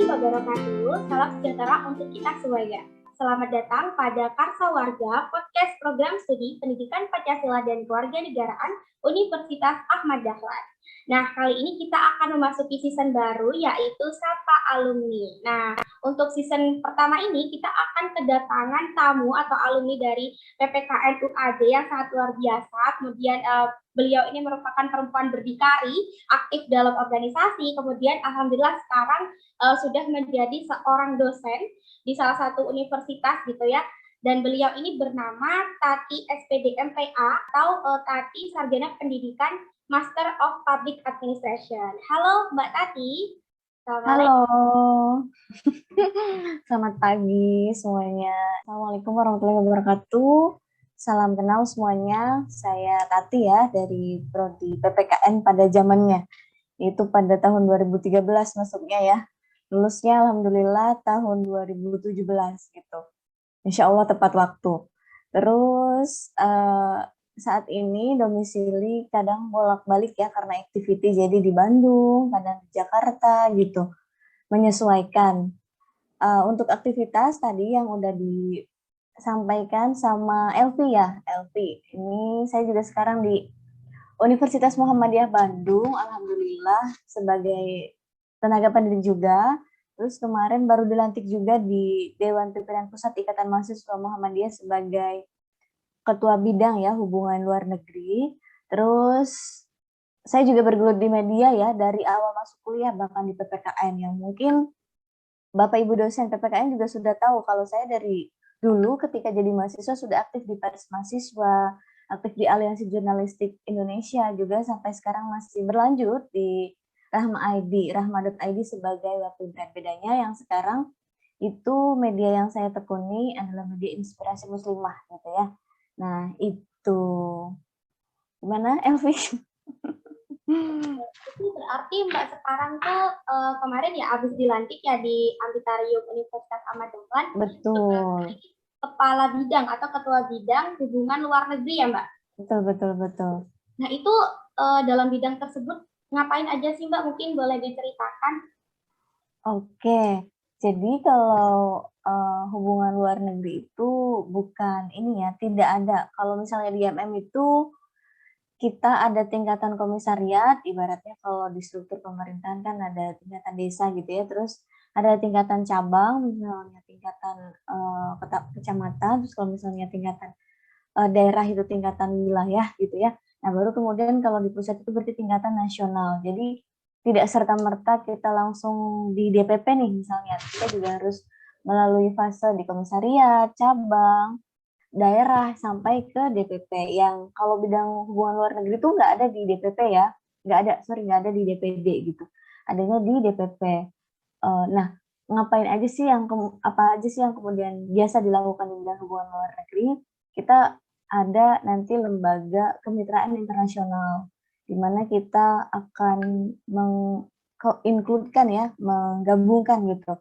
wabarakatuh. Salam sejahtera untuk kita semuanya. Selamat datang pada Karsa Warga, podcast program studi Pendidikan Pancasila dan Kewarganegaraan Universitas Ahmad Dahlan. Nah, kali ini kita akan memasuki season baru, yaitu Sapa Alumni. Nah, untuk season pertama ini, kita akan kedatangan tamu atau alumni dari PPKN UAD yang sangat luar biasa. Kemudian beliau ini merupakan perempuan berdikari, aktif dalam organisasi, kemudian alhamdulillah sekarang sudah menjadi seorang dosen di salah satu universitas gitu ya. Dan beliau ini bernama Tati SPD MPA atau Tati Sarjana Pendidikan Master of Public Administration. Halo Mbak Tati. Halo. Selamat pagi semuanya. Assalamualaikum warahmatullahi wabarakatuh. Salam kenal semuanya. Saya Tati ya dari Prodi PPKN pada zamannya. Itu pada tahun 2013 masuknya ya. Lulusnya alhamdulillah tahun 2017 gitu. Insya Allah tepat waktu. Terus saat ini domisili kadang bolak-balik ya karena activity, jadi di Bandung, kadang di Jakarta gitu, menyesuaikan. Untuk aktivitas tadi yang udah disampaikan sama Elvi ya, Elvi. Ini saya juga sekarang di Universitas Muhammadiyah Bandung, alhamdulillah sebagai tenaga pendidik juga. Terus kemarin baru dilantik juga di Dewan Pimpinan Pusat Ikatan Mahasiswa Muhammadiyah sebagai Ketua Bidang ya Hubungan Luar Negeri. Terus saya juga bergelut di media ya dari awal masuk kuliah bahkan di PPKN, yang mungkin Bapak Ibu dosen PPKN juga sudah tahu kalau saya dari dulu ketika jadi mahasiswa sudah aktif di Pers Mahasiswa, aktif di Aliansi Jurnalistik Indonesia, juga sampai sekarang masih berlanjut di Rahma.id sebagai webpimpinan. Bedanya yang sekarang itu media yang saya tekuni adalah media inspirasi muslimah gitu ya. Nah, itu. Gimana, Elvi? Itu berarti Mbak sekarang tuh kemarin ya habis dilantik ya di Ambitarium Universitas Ahmad Dahlan. Betul. Kepala bidang atau ketua bidang hubungan luar negeri ya Mbak? Betul. Nah itu dalam bidang tersebut ngapain aja sih Mbak? Mungkin boleh diceritakan? Oke, jadi kalau hubungan luar negeri itu bukan ini ya, tidak ada. Kalau misalnya di MM itu kita ada tingkatan komisariat, ibaratnya kalau di struktur pemerintahan kan ada tingkatan desa gitu ya, terus ada tingkatan cabang, misalnya tingkatan kecamatan, terus kalau misalnya tingkatan daerah itu tingkatan wilayah gitu ya. Nah baru kemudian kalau di pusat itu berarti tingkatan nasional. Jadi tidak serta-merta kita langsung di DPP nih misalnya, kita juga harus melalui fase di komisariat, cabang, daerah, sampai ke DPP. Yang kalau bidang hubungan luar negeri itu nggak ada di DPP ya, nggak ada di DPD gitu, adanya di DPP. Nah, ngapain aja sih apa aja sih yang kemudian biasa dilakukan di bidang hubungan luar negeri? Kita ada nanti lembaga kemitraan internasional, di mana kita akan mengincludekan ya, menggabungkan gitu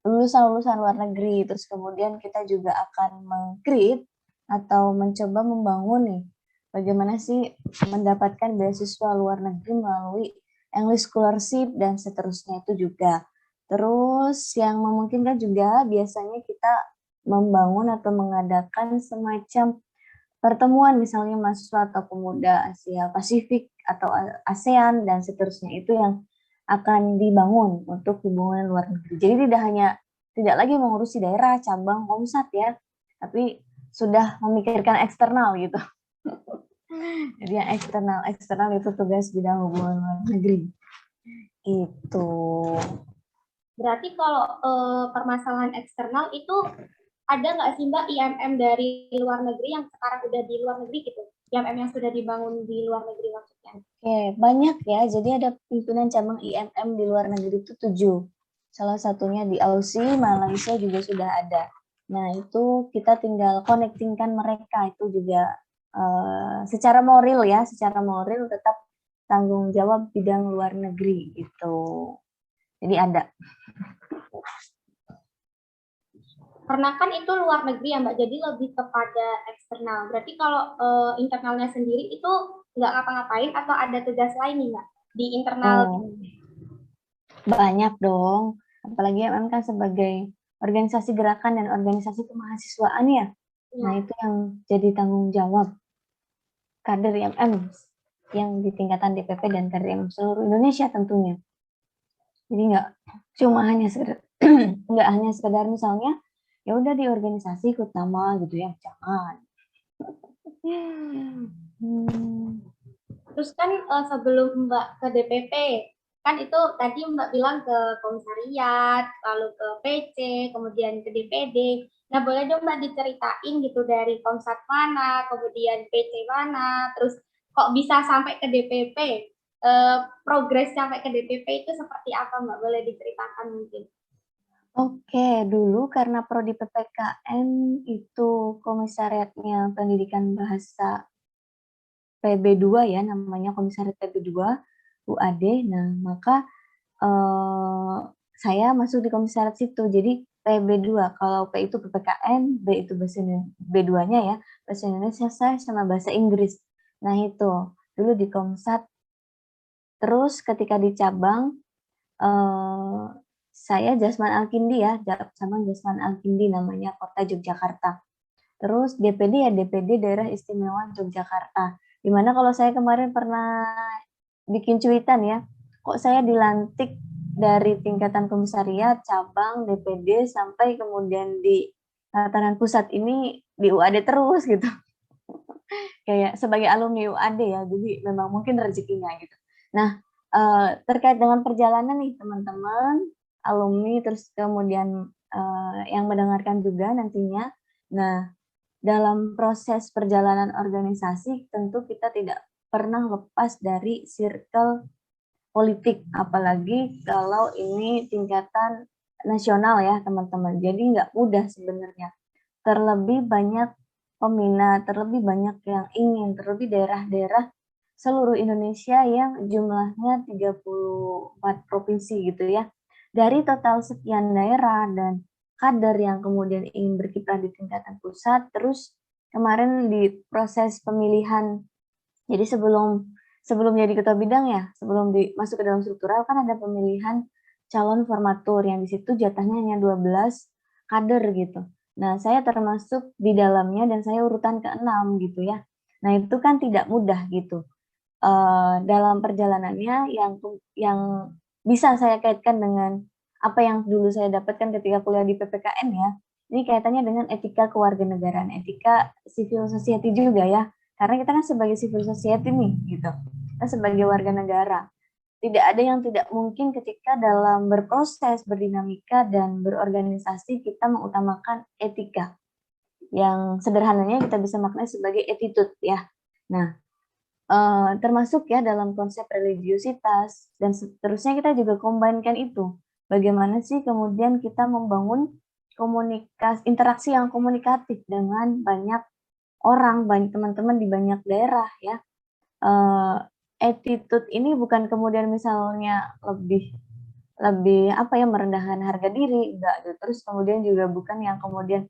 lulusan-lulusan luar negeri. Terus kemudian kita juga akan meng-create atau mencoba membangun nih, bagaimana sih mendapatkan beasiswa luar negeri melalui English Scholarship dan seterusnya itu juga. Terus yang memungkinkan juga biasanya kita membangun atau mengadakan semacam pertemuan misalnya mahasiswa atau pemuda Asia Pasifik atau ASEAN dan seterusnya, itu yang akan dibangun untuk hubungan luar negeri. Jadi tidak lagi mengurusi daerah, cabang, komsat ya, tapi sudah memikirkan eksternal gitu. Jadi yang eksternal itu tugas bidang hubungan luar negeri. Itu. Berarti kalau permasalahan eksternal itu ada nggak sih Mbak IMM dari luar negeri yang sekarang udah di luar negeri gitu? IMM yang sudah dibangun di luar negeri maksudnya? Oke, banyak ya. Jadi ada pimpinan cabang IMM di luar negeri itu 7. Salah satunya di Aussie, Malaysia juga sudah ada. Nah, itu kita tinggal connectingkan mereka. Itu juga secara moral tetap tanggung jawab bidang luar negeri gitu. Jadi ada. Karena kan itu luar negeri ya Mbak, jadi lebih kepada eksternal. Berarti kalau internalnya sendiri itu nggak ngapa-ngapain atau ada tugas lain nih Mbak di internal? Banyak dong. Apalagi MM kan sebagai organisasi gerakan dan organisasi kemahasiswaan ya. Nah, Ya. itu yang jadi tanggung jawab kader MM yang di tingkatan DPP dan kader MM seluruh Indonesia tentunya. Jadi nggak cuma hanya sekedar nggak hanya sekedar misalnya ya udah di organisasi ikut nama gitu ya, jangan. Terus kan sebelum Mbak ke DPP, kan itu tadi Mbak bilang ke komisariat, lalu ke PC, kemudian ke DPD. Nah, boleh dong Mbak diceritain gitu dari komsat mana, kemudian PC mana, terus kok bisa sampai ke DPP? Progres sampai ke DPP itu seperti apa Mbak? Boleh diceritakan mungkin? Oke, dulu karena prodi PPKN itu komisariatnya pendidikan bahasa PB2 ya, namanya komisariat PB2 UAD. Nah, maka saya masuk di komisariat situ. Jadi PB2, kalau P itu PPKN, B itu bahasa B2-nya ya, bahasa Indonesia saya sama bahasa Inggris. Nah, itu dulu di Komsat. Terus ketika di cabang eh, saya Jasman Alkindi ya, cabang Jasman Alkindi namanya Kota Yogyakarta. Terus DPD ya DPD Daerah Istimewa Yogyakarta. Dimana kalau saya kemarin pernah bikin cuitan ya, kok saya dilantik dari tingkatan komisariat, cabang, DPD, sampai kemudian di tataran pusat ini di UAD terus gitu. Kayak sebagai alumni UAD ya, jadi memang mungkin rezekinya gitu. Nah, terkait dengan perjalanan nih teman-teman, alumni, terus kemudian yang mendengarkan juga nantinya. Nah, dalam proses perjalanan organisasi tentu kita tidak pernah lepas dari circle politik, apalagi kalau ini tingkatan nasional ya teman-teman. Jadi nggak mudah sebenarnya. Terlebih banyak peminat, terlebih banyak yang ingin, terlebih daerah-daerah seluruh Indonesia yang jumlahnya 34 provinsi gitu ya. Dari total sekian daerah dan kader yang kemudian ingin berkiprah di tingkatan pusat, terus kemarin di proses pemilihan, jadi sebelum sebelum jadi ketua bidang ya, sebelum masuk ke dalam struktural kan ada pemilihan calon formatur yang di situ jatahnya hanya 12 kader gitu. Nah, saya termasuk di dalamnya dan saya urutan ke-6 gitu ya. Nah, itu kan tidak mudah gitu. Dalam perjalanannya yang bisa saya kaitkan dengan apa yang dulu saya dapatkan ketika kuliah di PPKN ya. Ini kaitannya dengan etika kewarganegaraan, etika civil society juga ya. Karena kita kan sebagai civil society nih gitu. Kita sebagai warga negara. Tidak ada yang tidak mungkin ketika dalam berproses, berdinamika dan berorganisasi kita mengutamakan etika. Yang sederhananya kita bisa maknai sebagai attitude ya. Nah, termasuk ya dalam konsep religiusitas dan seterusnya kita juga combine-kan itu. Bagaimana sih kemudian kita membangun interaksi yang komunikatif dengan banyak orang, banyak teman-teman di banyak daerah ya. Attitude ini bukan kemudian misalnya lebih lebih apa ya merendahkan harga diri, enggak. Terus kemudian juga bukan yang kemudian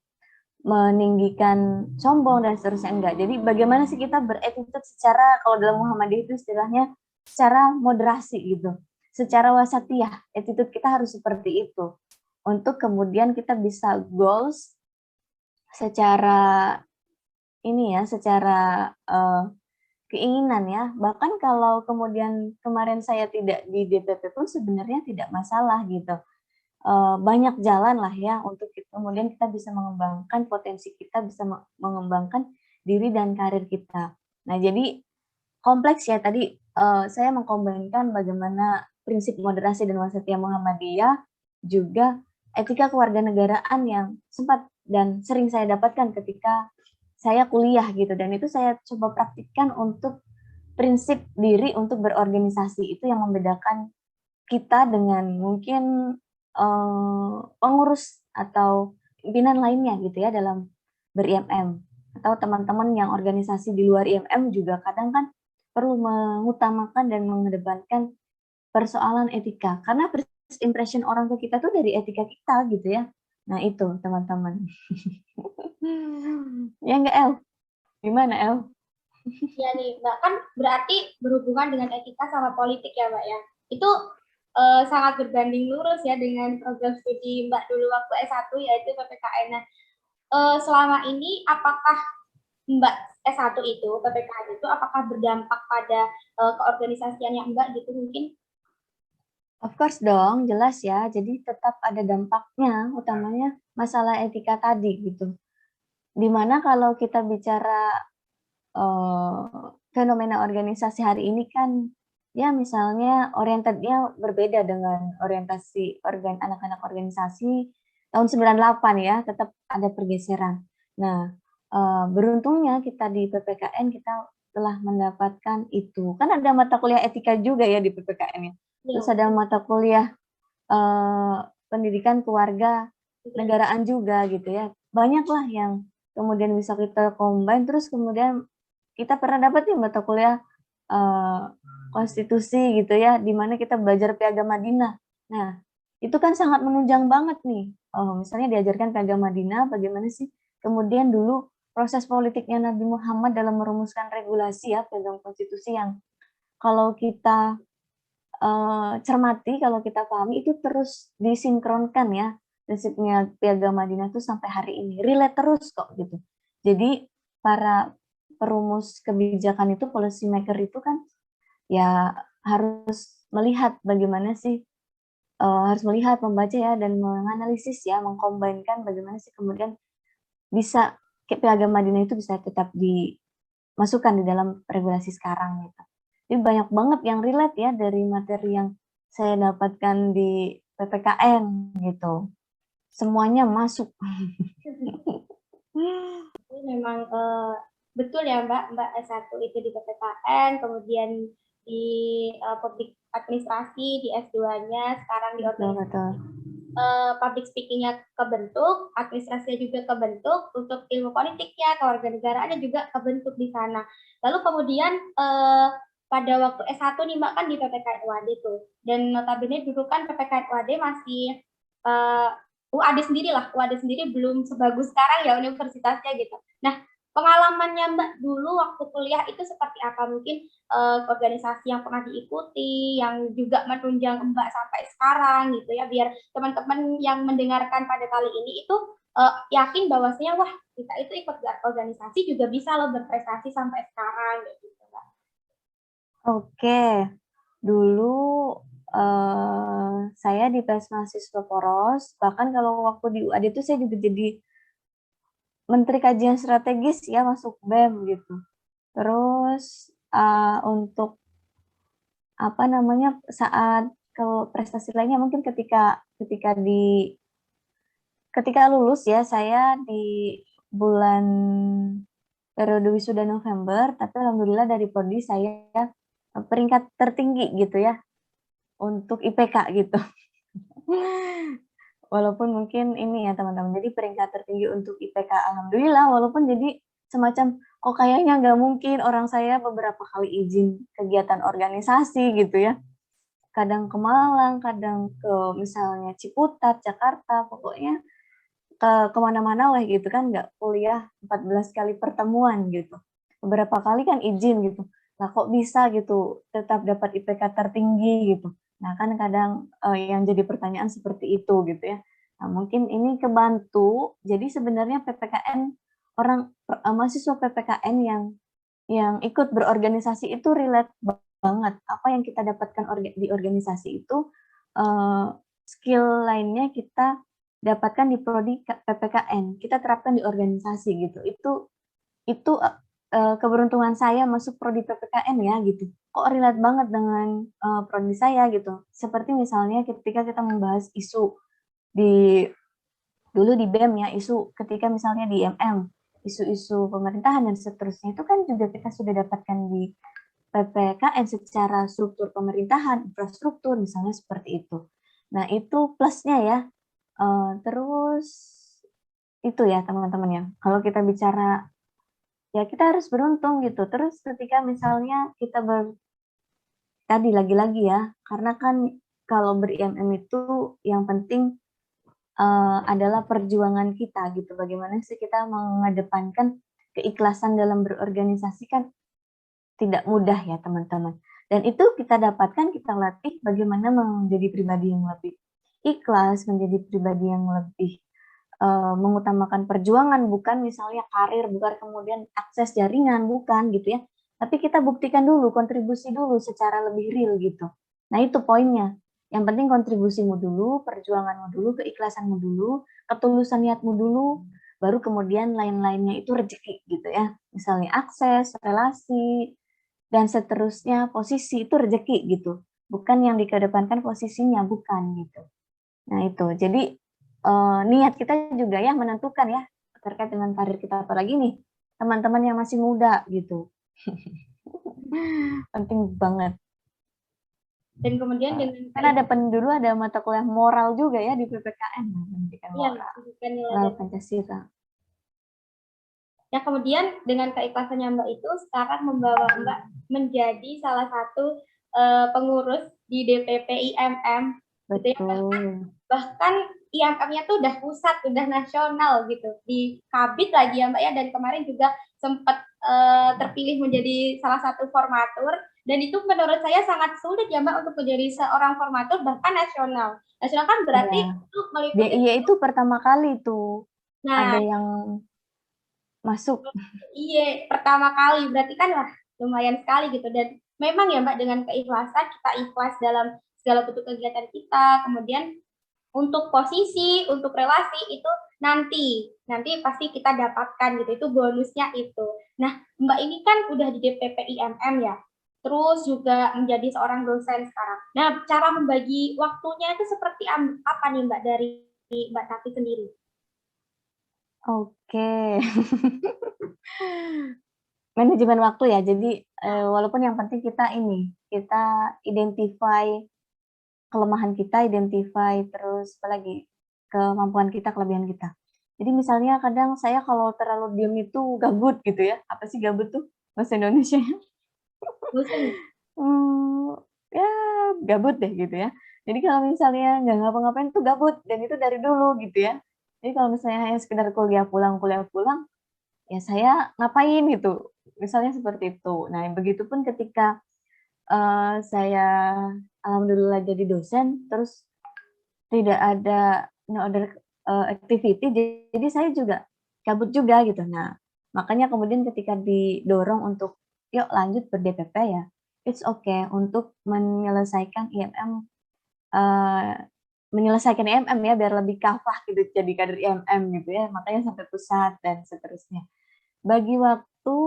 meninggikan sombong dan seterusnya, enggak. Jadi bagaimana sih kita beretitude secara, kalau dalam Muhammadiyah itu istilahnya secara moderasi gitu, secara wasatiyah. Attitude kita harus seperti itu untuk kemudian kita bisa goals secara ini ya, secara keinginan ya. Bahkan kalau kemudian kemarin saya tidak di DPP pun sebenarnya tidak masalah gitu. Banyak jalan lah ya untuk kemudian kita bisa mengembangkan potensi kita, bisa mengembangkan diri dan karir kita. Nah, jadi kompleks ya tadi saya mengkombinkan bagaimana prinsip moderasi dan wasatiyah Muhammadiyah, juga etika kewarganegaraan yang sempat dan sering saya dapatkan ketika saya kuliah gitu, dan itu saya coba praktikkan untuk prinsip diri untuk berorganisasi. Itu yang membedakan kita dengan mungkin pengurus atau pimpinan lainnya gitu ya dalam ber-IMM, atau teman-teman yang organisasi di luar IMM juga kadang kan perlu mengutamakan dan mengedepankan persoalan etika, karena first impression orang ke kita tuh dari etika kita gitu ya. Nah itu teman-teman. Ya enggak El? Gimana El? Ya nih, Mbak, kan berarti berhubungan dengan etika sama politik ya, Mbak ya. Itu sangat berbanding lurus ya dengan program studi Mbak dulu waktu S1 yaitu PPKN. Nah, selama ini apakah Mbak S1 itu, PPKN itu apakah berdampak pada keorganisasiannya Mbak gitu mungkin? Of course dong, jelas ya. Jadi tetap ada dampaknya, utamanya masalah etika tadi gitu. Dimana kalau kita bicara fenomena organisasi hari ini kan, ya misalnya orientednya berbeda dengan orientasi anak-anak organisasi tahun 98 ya, tetap ada pergeseran. Nah, beruntungnya kita di PPKN kita telah mendapatkan itu. Kan ada mata kuliah etika juga ya di PPKN ya. Terus ada mata kuliah pendidikan keluarga negaraan juga gitu ya. Banyaklah yang kemudian bisa kita combine, terus kemudian kita pernah dapat nih mata kuliah konstitusi gitu ya, di mana kita belajar Piagam Madinah. Nah, itu kan sangat menunjang banget nih. Misalnya diajarkan Piagam Madinah, bagaimana sih kemudian dulu proses politiknya Nabi Muhammad dalam merumuskan regulasi ya, Piagam Konstitusi yang kalau kita cermati, kalau kita pahami itu terus disinkronkan ya, prinsipnya Piagam Madinah itu sampai hari ini, relate terus kok gitu. Jadi para perumus kebijakan itu, policy maker itu kan ya harus melihat bagaimana sih, harus melihat, membaca ya, dan menganalisis ya, mengkombinkan bagaimana sih kemudian bisa Piagam Madinah itu bisa tetap dimasukkan di dalam regulasi sekarang gitu. Jadi banyak banget yang relate ya dari materi yang saya dapatkan di PPKN gitu. Semuanya masuk. Jadi memang betul ya Mbak S1 itu di PPKN, kemudian di public administrasi, di S2-nya, sekarang di organisasi. Public speaking-nya kebentuk, administrasinya juga kebentuk, untuk ilmu politiknya, kewarganegaraannya juga kebentuk di sana. Lalu kemudian pada waktu S1 nih Mbak kan di PPKN UAD tuh, dan notabene dulu kan PPKN UAD masih UAD sendiri lah, UAD sendiri belum sebagus sekarang ya universitasnya gitu. Nah, pengalamannya Mbak dulu waktu kuliah itu seperti apa? Mungkin organisasi yang pernah diikuti, yang juga menunjang Mbak sampai sekarang gitu ya, biar teman-teman yang mendengarkan pada kali ini itu yakin bahwasanya wah kita itu ikut organisasi juga bisa loh berprestasi sampai sekarang gitu Mbak. Oke, dulu saya di PES Mahasiswa Poros, bahkan kalau waktu di UAD itu saya juga jadi Menteri Kajian Strategis ya, masuk BEM gitu. Terus untuk apa namanya, saat kalau prestasi lainnya mungkin ketika lulus ya, saya di bulan periode wisuda November, tapi alhamdulillah dari prodi saya peringkat tertinggi gitu ya untuk IPK gitu. Walaupun mungkin ini ya teman-teman, jadi peringkat tertinggi untuk IPK alhamdulillah, walaupun jadi semacam kok kayaknya nggak mungkin, orang saya beberapa kali izin kegiatan organisasi gitu ya. Kadang ke Malang, kadang ke misalnya Ciputat, Jakarta, pokoknya kemana-mana lah gitu kan, nggak kuliah 14 kali pertemuan gitu. Beberapa kali kan izin gitu. Nah kok bisa gitu tetap dapat IPK tertinggi gitu. Nah kan kadang yang jadi pertanyaan seperti itu gitu ya. Nah mungkin ini kebantu, jadi sebenarnya PPKN, mahasiswa PPKN yang ikut berorganisasi itu relate banget. Apa yang kita dapatkan di organisasi itu, skill lainnya kita dapatkan di prodi PPKN, kita terapkan di organisasi gitu. Itu keberuntungan saya masuk prodi PPKN ya gitu. Kok relate banget dengan prodi saya gitu. Seperti misalnya ketika kita membahas isu di dulu di BEM ya, isu ketika misalnya di MM, isu-isu pemerintahan dan seterusnya, itu kan juga kita sudah dapatkan di PPKN secara struktur pemerintahan, infrastruktur misalnya seperti itu. Nah itu plusnya ya. Terus itu ya teman-teman ya, kalau kita bicara ya kita harus beruntung gitu. Terus ketika misalnya kita tadi lagi-lagi ya, karena kan kalau ber-IMM itu yang penting adalah perjuangan kita gitu. Bagaimana sih kita mengedepankan keikhlasan dalam berorganisasi kan tidak mudah ya teman-teman. Dan itu kita dapatkan, kita latih bagaimana menjadi pribadi yang lebih ikhlas, menjadi pribadi yang lebih mengutamakan perjuangan, bukan misalnya karir, bukan kemudian akses jaringan, bukan gitu ya. Tapi kita buktikan dulu, kontribusi dulu secara lebih real gitu. Nah itu poinnya. Yang penting kontribusimu dulu, perjuanganmu dulu, keikhlasanmu dulu, ketulusan niatmu dulu, baru kemudian lain-lainnya itu rezeki gitu ya. Misalnya akses, relasi, dan seterusnya posisi itu rezeki gitu. Bukan yang dikedepankan posisinya, bukan gitu. Nah itu, jadi niat kita juga ya menentukan ya terkait dengan karir kita, apalagi nih teman-teman yang masih muda gitu. Penting banget. Dan kemudian dengan Kan ada dulu ada mata kuliah moral juga ya di PPKN, pendidikan moral, pendidikan nilai moral dan Pancasila. ya, kemudian dengan keikhlasannya Mbak itu sekarang membawa Mbak menjadi salah satu pengurus di DPP IMM. Gitu ya. Betul. Bahkan IMM-nya tuh udah pusat, udah nasional gitu. Di Kabit lagi ya Mbak ya, dan kemarin juga sempat terpilih menjadi salah satu formatur. Dan itu menurut saya sangat sulit ya Mbak untuk menjadi seorang formatur bahkan nasional. Nasional kan berarti Ya. itu meliputi. Iya itu pertama kali tuh Nah, ada yang masuk. iya, pertama kali berarti kan lah lumayan sekali gitu. Dan memang ya Mbak, dengan keikhlasan kita ikhlas dalam segala bentuk kegiatan kita. Kemudian untuk posisi, untuk relasi itu nanti pasti kita dapatkan gitu. Itu bonusnya itu. Nah, Mbak ini kan udah di DPP IMM ya. Terus juga menjadi seorang dosen sekarang. Nah, cara membagi waktunya itu seperti apa nih Mbak dari Mbak Tati sendiri? Oke. Manajemen waktu ya. Jadi walaupun yang penting kita identify kelemahan kita, identify terus apalagi kemampuan kita, kelebihan kita. Jadi misalnya kadang saya kalau terlalu diam itu gabut gitu ya. Apa sih gabut tuh bahasa Indonesia? Bosan. Ya gabut deh gitu ya. Jadi kalau misalnya nggak ngapa-ngapain tuh gabut, dan itu dari dulu gitu ya. Jadi kalau misalnya hanya sekedar kuliah pulang, ya saya ngapain gitu. Misalnya seperti itu. Nah, begitupun ketika saya alhamdulillah jadi dosen, terus tidak ada no other activity, jadi saya juga gabut juga gitu. Nah, makanya kemudian ketika didorong untuk yuk lanjut ber-DPP ya, it's okay untuk menyelesaikan IMM, ya biar lebih kafah gitu jadi kader IMM gitu ya, makanya sampai pusat dan seterusnya. Bagi waktu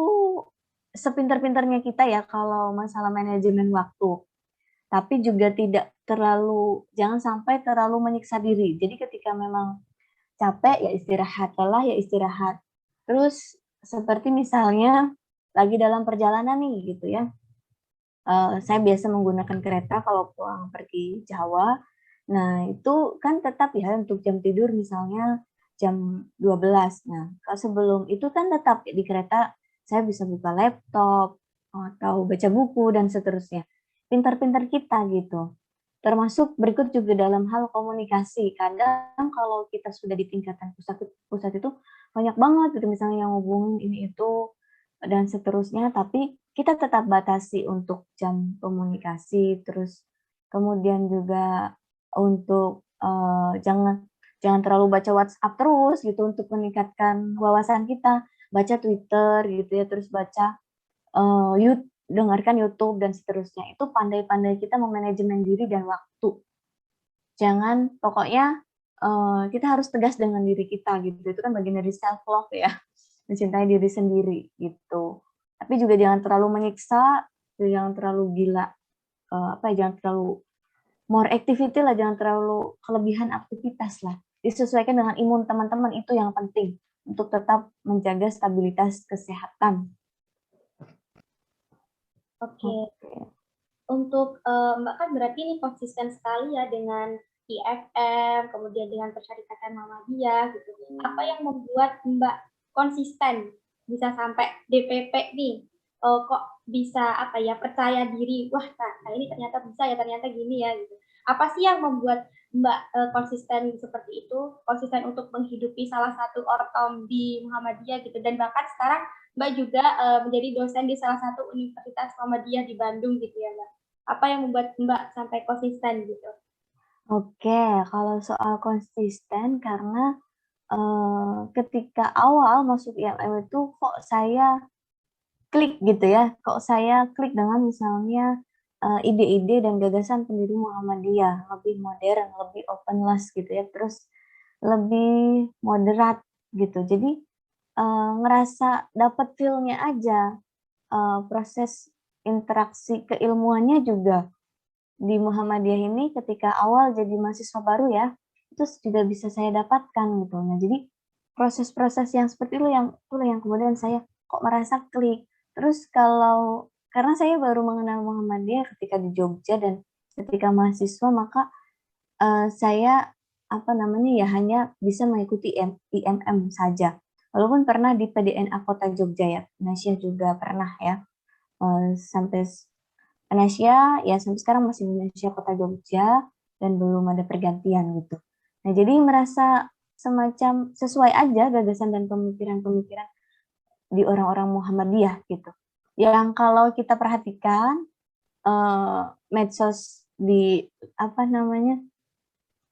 sepintar-pintarnya kita ya kalau masalah manajemen waktu. Tapi juga jangan sampai terlalu menyiksa diri. Jadi ketika memang capek ya istirahat, lelah ya istirahat. Terus seperti misalnya lagi dalam perjalanan nih gitu ya. Saya biasa menggunakan kereta kalau pulang pergi Jawa. Nah, itu kan tetap ya untuk jam tidur misalnya jam 12. Nah, kalau sebelum itu kan tetap di kereta saya bisa buka laptop atau baca buku dan seterusnya. Pintar-pintar kita gitu. Termasuk berikut juga dalam hal komunikasi. Kadang kalau kita sudah di tingkatan pusat itu banyak banget gitu misalnya yang ngomongin ini itu dan seterusnya, tapi kita tetap batasi untuk jam komunikasi, terus kemudian juga untuk jangan jangan terlalu baca WhatsApp terus gitu untuk meningkatkan wawasan kita, baca Twitter gitu ya, terus baca dengarkan YouTube dan seterusnya. Itu pandai-pandai kita memanajemen diri dan waktu. Jangan pokoknya kita harus tegas dengan diri kita gitu. Itu kan bagian dari self love ya, mencintai diri sendiri gitu. Tapi juga jangan terlalu menyiksa, jangan terlalu gila, jangan terlalu more activity lah, jangan terlalu kelebihan aktivitas lah. Disesuaikan dengan imun teman-teman, itu yang penting untuk tetap menjaga stabilitas kesehatan. Oke. Untuk Mbak kan berarti ini konsisten sekali ya dengan IFM, kemudian dengan Persyarikatan Muhammadiyah gitu. Apa yang membuat Mbak konsisten bisa sampai DPP nih? Kok bisa apa ya, percaya diri, wah saya ini ternyata bisa ya, ternyata gini ya gitu. Apa sih yang membuat Mbak konsisten seperti itu, konsisten untuk menghidupi salah satu ortom di Muhammadiyah gitu, dan bahkan sekarang Mbak juga menjadi dosen di salah satu Universitas Muhammadiyah di Bandung gitu ya Mbak. Apa yang membuat Mbak sampai konsisten gitu? Oke, kalau soal konsisten karena ketika awal masuk IMM itu kok saya klik gitu ya, kok saya klik dengan misalnya ide-ide dan gagasan pendiri Muhammadiyah, lebih modern, lebih openless gitu ya, terus lebih moderat gitu. Jadi ngerasa dapat feel-nya aja, proses interaksi keilmuannya juga di Muhammadiyah ini ketika awal jadi mahasiswa baru ya, itu juga bisa saya dapatkan gitu. Nah, jadi proses-proses yang seperti itu yang kemudian saya kok merasa klik. Terus kalau karena saya baru mengenal Muhammadiyah ketika di Jogja dan ketika mahasiswa, maka saya apa namanya ya hanya bisa mengikuti IMM saja. Walaupun pernah di PDNA Kota Jogja ya, Nasya juga pernah ya, sampai Indonesia ya sampai sekarang masih Indonesia Kota Jogja dan belum ada pergantian gitu. Nah, jadi merasa semacam sesuai aja gagasan dan pemikiran-pemikiran di orang-orang Muhammadiyah gitu. Yang kalau kita perhatikan medsos di apa namanya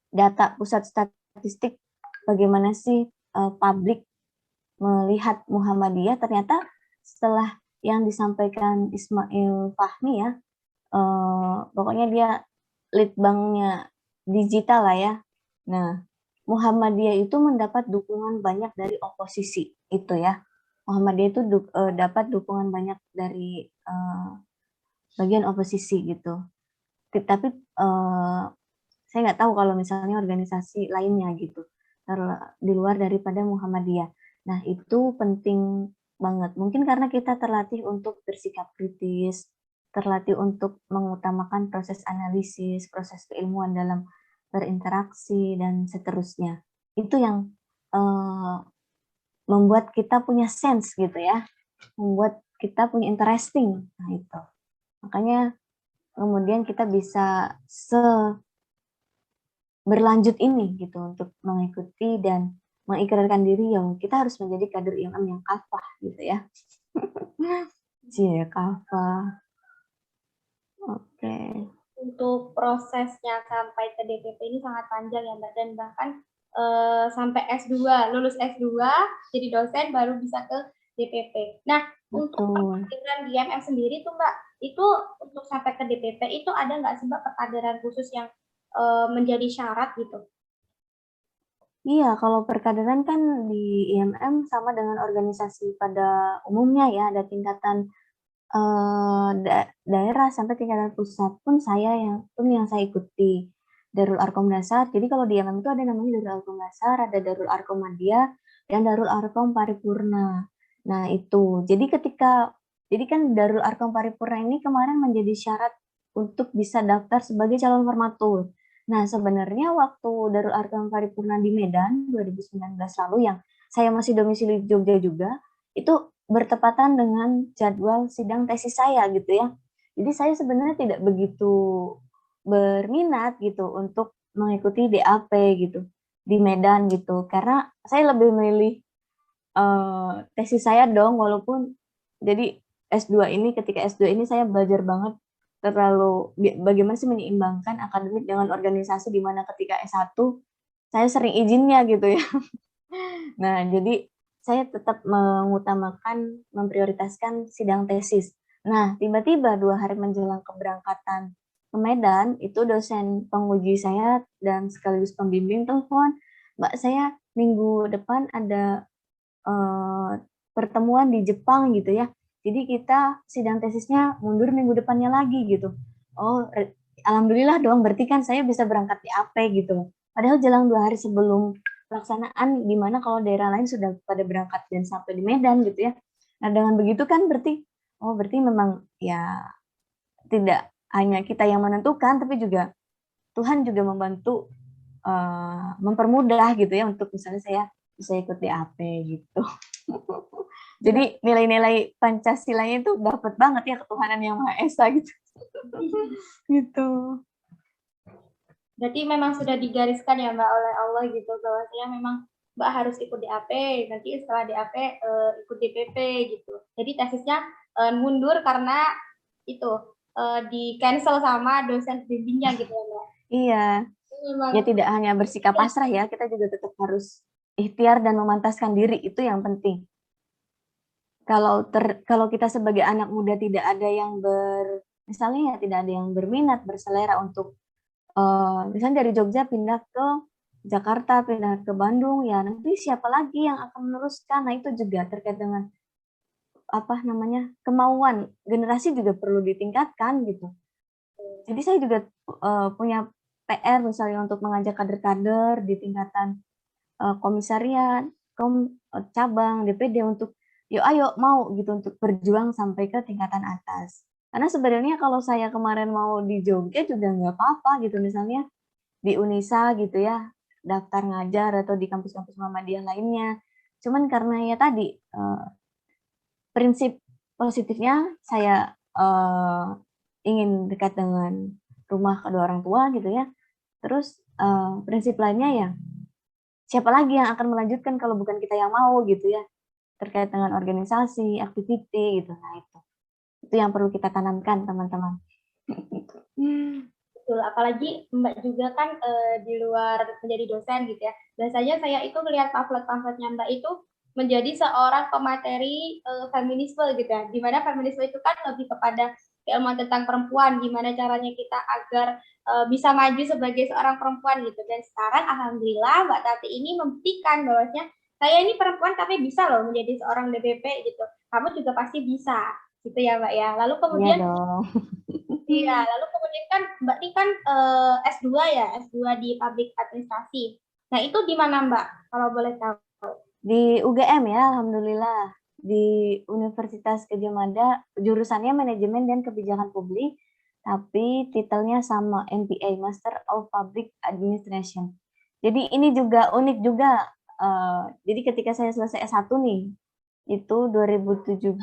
data pusat statistik bagaimana sih publik melihat Muhammadiyah, ternyata setelah yang disampaikan Ismail Fahmi ya, pokoknya dia lead banknya digital lah ya. Nah, Muhammadiyah itu mendapat dukungan banyak dari oposisi itu ya. Muhammadiyah itu dapat dukungan banyak dari bagian oposisi gitu. Tapi saya nggak tahu kalau misalnya organisasi lainnya gitu di luar daripada Muhammadiyah. Nah, itu penting banget. Mungkin karena kita terlatih untuk bersikap kritis, terlatih untuk mengutamakan proses analisis, proses keilmuan dalam berinteraksi dan seterusnya. Itu yang membuat kita punya sense gitu ya, membuat kita punya interesting. Nah, itu. Makanya kemudian kita bisa berlanjut ini gitu untuk mengikuti dan mengikrarkan diri yang kita harus menjadi kader IMM yang kafah gitu ya. Cie kafah. Oke. Untuk prosesnya sampai ke DPP ini sangat panjang ya Mbak, dan bahkan sampai S2, lulus S2 jadi dosen baru bisa ke DPP. Nah, untuk perkaderan di IMM sendiri tuh Mbak, itu untuk sampai ke DPP itu ada nggak sih Mbak perkaderan khusus yang menjadi syarat gitu? Iya, kalau perkaderan kan di IMM sama dengan organisasi pada umumnya ya, ada tingkatan daerah sampai tingkatan pusat pun yang saya ikuti Darul Arkom Dasar. Jadi kalau di IMM itu ada namanya Darul Arkom Dasar, ada Darul Arkom Madya, dan Darul Arkom Paripurna. Nah itu, jadi kan Darul Arkom Paripurna ini kemarin menjadi syarat untuk bisa daftar sebagai calon formatur. Nah, sebenarnya waktu Darul Arkom Paripurna di Medan 2019 lalu yang saya masih domisili di Jogja juga, itu bertepatan dengan jadwal sidang tesis saya gitu ya. Jadi saya sebenarnya tidak begitu berminat gitu untuk mengikuti DAP gitu di Medan gitu, karena saya lebih memilih tesis saya dong, walaupun jadi S2 ini, ketika S2 ini saya belajar banget bagaimana sih menyeimbangkan akademik dengan organisasi, di mana ketika S1 saya sering izinnya gitu ya. Nah, jadi saya tetap memprioritaskan sidang tesis. Nah, tiba-tiba 2 hari menjelang keberangkatan ke Medan, itu dosen penguji saya dan sekaligus pembimbing telepon, Mbak, saya minggu depan ada pertemuan di Jepang gitu ya. Jadi kita sidang tesisnya mundur minggu depannya lagi gitu. Oh, alhamdulillah dong, berarti kan saya bisa berangkat di AP gitu. Padahal jelang 2 hari sebelum pelaksanaan, di mana kalau daerah lain sudah pada berangkat dan sampai di Medan gitu ya. Nah, dengan begitu kan berarti memang ya tidak hanya kita yang menentukan, tapi juga Tuhan juga membantu mempermudah gitu ya untuk misalnya saya bisa ikut di AP gitu. Jadi nilai-nilai Pancasilanya itu dapat banget ya, ketuhanan yang Maha Esa gitu. Gitu. Berarti memang sudah digariskan ya Mbak oleh Allah gitu, bahwasanya memang Mbak harus ikut DAP, nanti setelah DAP ikut DPP gitu. Jadi tesisnya mundur karena itu di cancel sama dosen bimbingnya gitu ya Mbak. Iya, Memang ya tidak hanya bersikap pasrah ya, kita juga tetap harus ikhtiar dan memantaskan diri, itu yang penting. Kalau kita sebagai anak muda tidak ada yang misalnya ya tidak ada yang berminat, berselera untuk misalnya dari Jogja pindah ke Jakarta, pindah ke Bandung, ya nanti siapa lagi yang akan meneruskan? Nah itu juga terkait dengan apa namanya kemauan generasi juga perlu ditingkatkan gitu. Jadi saya juga punya PR misalnya untuk mengajak kader-kader di tingkatan komisariat, cabang, DPD untuk yuk ayo mau gitu untuk berjuang sampai ke tingkatan atas. Karena sebenarnya kalau saya kemarin mau di Jogja juga nggak apa-apa gitu, misalnya di Unisa gitu ya, daftar ngajar atau di kampus-kampus Muhammadiyah lainnya. Cuman karena ya tadi prinsip positifnya saya ingin dekat dengan rumah kedua orang tua gitu ya. Terus prinsip lainnya ya siapa lagi yang akan melanjutkan kalau bukan kita yang mau gitu ya, terkait dengan organisasi, activity gitu. Nah itu yang perlu kita tanamkan teman-teman. betul, apalagi Mbak juga kan di luar menjadi dosen gitu ya. Biasanya saya itu melihat pamflet-pamfletnya Mbak itu menjadi seorang pemateri feminisme gitu ya. Dimana feminisme itu kan lebih kepada keilmuan tentang perempuan, gimana caranya kita agar bisa maju sebagai seorang perempuan gitu. Dan sekarang alhamdulillah Mbak Tati ini membuktikan bahwasanya saya ini perempuan tapi bisa loh menjadi seorang DPP gitu. Kamu juga pasti bisa gitu ya Mbak ya. Lalu Iya kemudian dong. iya, lalu kemudian kan Mbak ini kan S2 ya, S2 di Public Administrasi. Nah, itu di mana Mbak, kalau boleh tahu? Di UGM ya, alhamdulillah. Di Universitas Gadjah Mada, jurusannya manajemen dan kebijakan publik, tapi titelnya sama MPA, Master of Public Administration. Jadi ini juga unik juga. Jadi ketika saya selesai S1 nih, itu 2017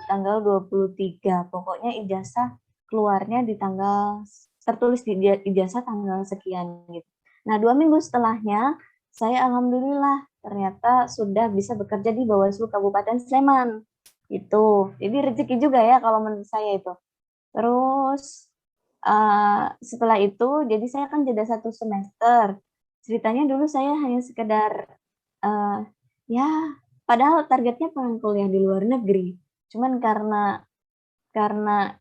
tanggal 23. Pokoknya ijazah keluarnya di tanggal tertulis di ijazah tanggal sekian gitu. Nah, 2 minggu setelahnya saya alhamdulillah ternyata sudah bisa bekerja di Bawaslu Kabupaten Sleman. Itu. Jadi rezeki juga ya kalau menurut saya itu. Terus setelah itu jadi saya kan jeda 1 semester. Ceritanya dulu saya hanya sekedar uh, ya padahal targetnya pengen kuliah di luar negeri. Cuman karena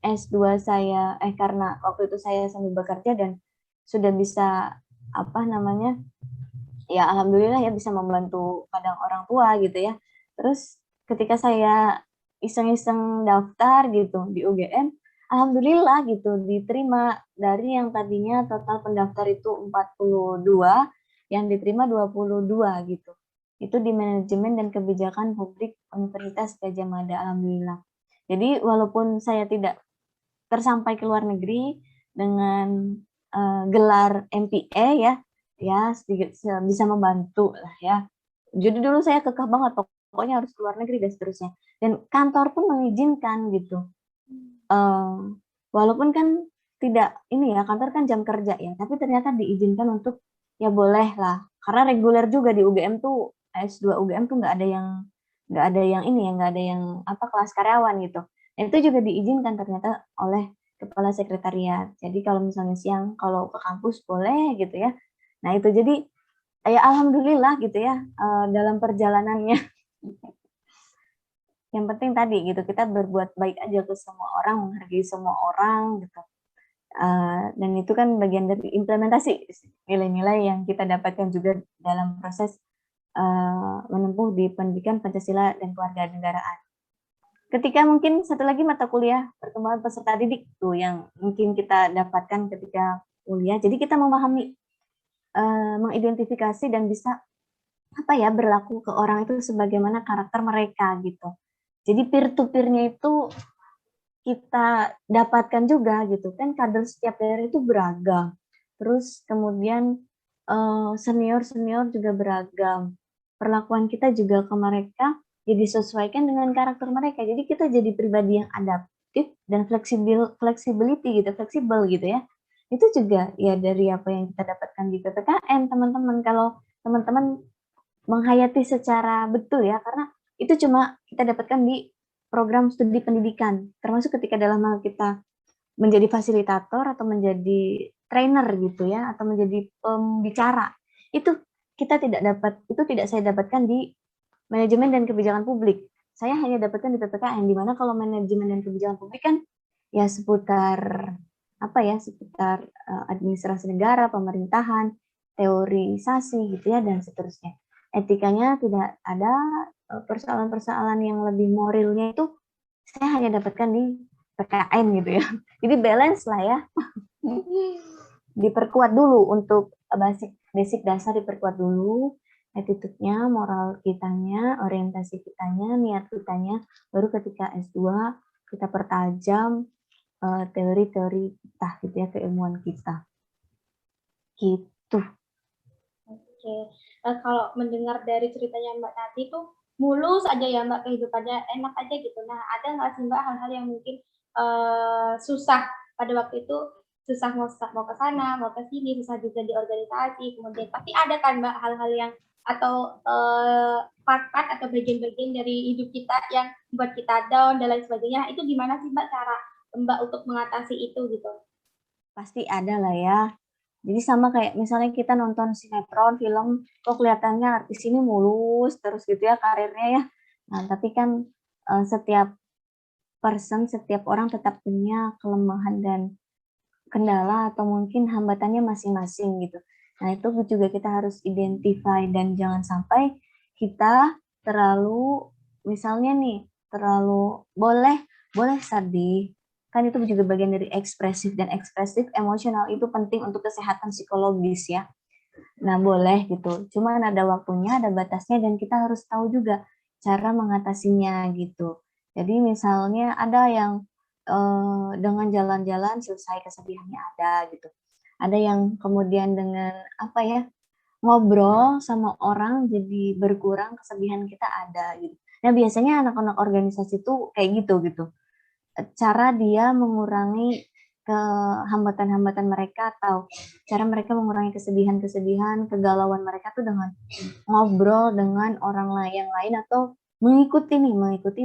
S2 saya karena waktu itu saya sambil bekerja dan sudah bisa apa namanya ya alhamdulillah ya bisa membantu kadang orang tua gitu ya. Terus ketika saya iseng-iseng daftar gitu di UGM, alhamdulillah gitu diterima dari yang tadinya total pendaftar itu 42, yang diterima 22 gitu. Itu di manajemen dan kebijakan publik Universitas Gadjah Mada, alhamdulillah. Jadi walaupun saya tidak tersampai ke luar negeri dengan gelar MPA ya, ya sedikit bisa membantu lah ya. Jadi dulu saya kekeh banget pokoknya harus keluar negeri dan seterusnya. Dan kantor pun mengizinkan gitu. Walaupun kan tidak ini ya kantor kan jam kerja ya, tapi ternyata diizinkan untuk ya boleh lah. Karena reguler juga di UGM tuh S2 UGM tuh nggak ada yang ini ya nggak ada yang apa kelas karyawan gitu. Dan itu juga diizinkan ternyata oleh kepala sekretariat. Jadi kalau misalnya siang kalau ke kampus boleh gitu ya. Nah itu jadi ya alhamdulillah gitu ya dalam perjalanannya. Yang penting tadi gitu kita berbuat baik aja ke semua orang, menghargai semua orang gitu. Dan itu kan bagian dari implementasi nilai-nilai yang kita dapatkan juga dalam proses menempuh di pendidikan Pancasila dan Kewarganegaraan. Ketika mungkin satu lagi mata kuliah perkembangan peserta didik tuh yang mungkin kita dapatkan ketika kuliah. Jadi kita memahami, mengidentifikasi dan bisa apa ya berlaku ke orang itu sebagaimana karakter mereka gitu. Jadi peer to peer-nya itu kita dapatkan juga gitu kan kader setiap daerah itu beragam. Terus kemudian senior-senior juga beragam. Perlakuan kita juga ke mereka jadi disesuaikan dengan karakter mereka. Jadi kita jadi pribadi yang adaptif dan flexibility gitu, fleksibel gitu ya. Itu juga ya dari apa yang kita dapatkan di PPKN teman-teman. Kalau teman-teman menghayati secara betul ya, karena itu cuma kita dapatkan di program studi pendidikan, termasuk ketika dalam hal kita menjadi fasilitator atau menjadi trainer gitu ya, atau menjadi pembicara. Itu kita tidak dapat, itu tidak saya dapatkan di manajemen dan kebijakan publik. Saya hanya dapatkan di PPKN, di mana kalau manajemen dan kebijakan publik kan ya seputar apa ya, seputar administrasi negara, pemerintahan, teorisasi gitu ya, dan seterusnya. Etikanya tidak ada, persoalan-persoalan yang lebih moralnya itu saya hanya dapatkan di PKN gitu ya. Jadi balance lah ya. Diperkuat dulu untuk basic dasar, diperkuat dulu attitude-nya, moral kitanya, orientasi kitanya, niat kitanya, baru ketika S2 kita pertajam teori-teori kita gitu ya, keilmuan kita. Gitu. Oke, kalau mendengar dari ceritanya Mbak Tati tuh mulus aja ya Mbak, kehidupannya enak aja gitu. Nah, ada nggak sih Mbak hal-hal yang mungkin susah pada waktu itu, susah mau ke sana, mau ke sini, susah juga di organisasi, kemudian tapi ada kan Mbak hal-hal yang atau part-part atau bagian-bagian dari hidup kita yang membuat kita down dan lain sebagainya. Nah, itu gimana sih Mbak cara Mbak untuk mengatasi itu gitu? Pasti ada lah ya. Jadi sama kayak misalnya kita nonton sinetron, film, kok kelihatannya artis ini mulus terus gitu ya karirnya ya. Nah, tapi kan setiap person, setiap orang tetap punya kelemahan dan kendala atau mungkin hambatannya masing-masing gitu. Nah, itu juga kita harus identify dan jangan sampai kita terlalu misalnya nih, terlalu boleh sedih. Kan itu juga bagian dari ekspresif, dan ekspresif emosional itu penting untuk kesehatan psikologis ya. Nah, boleh gitu. Cuman ada waktunya, ada batasnya, dan kita harus tahu juga cara mengatasinya gitu. Jadi misalnya ada yang dengan jalan-jalan selesai kesedihannya ada gitu. Ada yang kemudian dengan apa ya, ngobrol sama orang jadi berkurang kesedihan kita ada gitu. Nah, biasanya anak-anak organisasi itu kayak gitu. Cara dia mengurangi ke hambatan-hambatan mereka atau cara mereka mengurangi kesedihan-kesedihan, kegalauan mereka tuh dengan ngobrol dengan orang yang lain atau mengikuti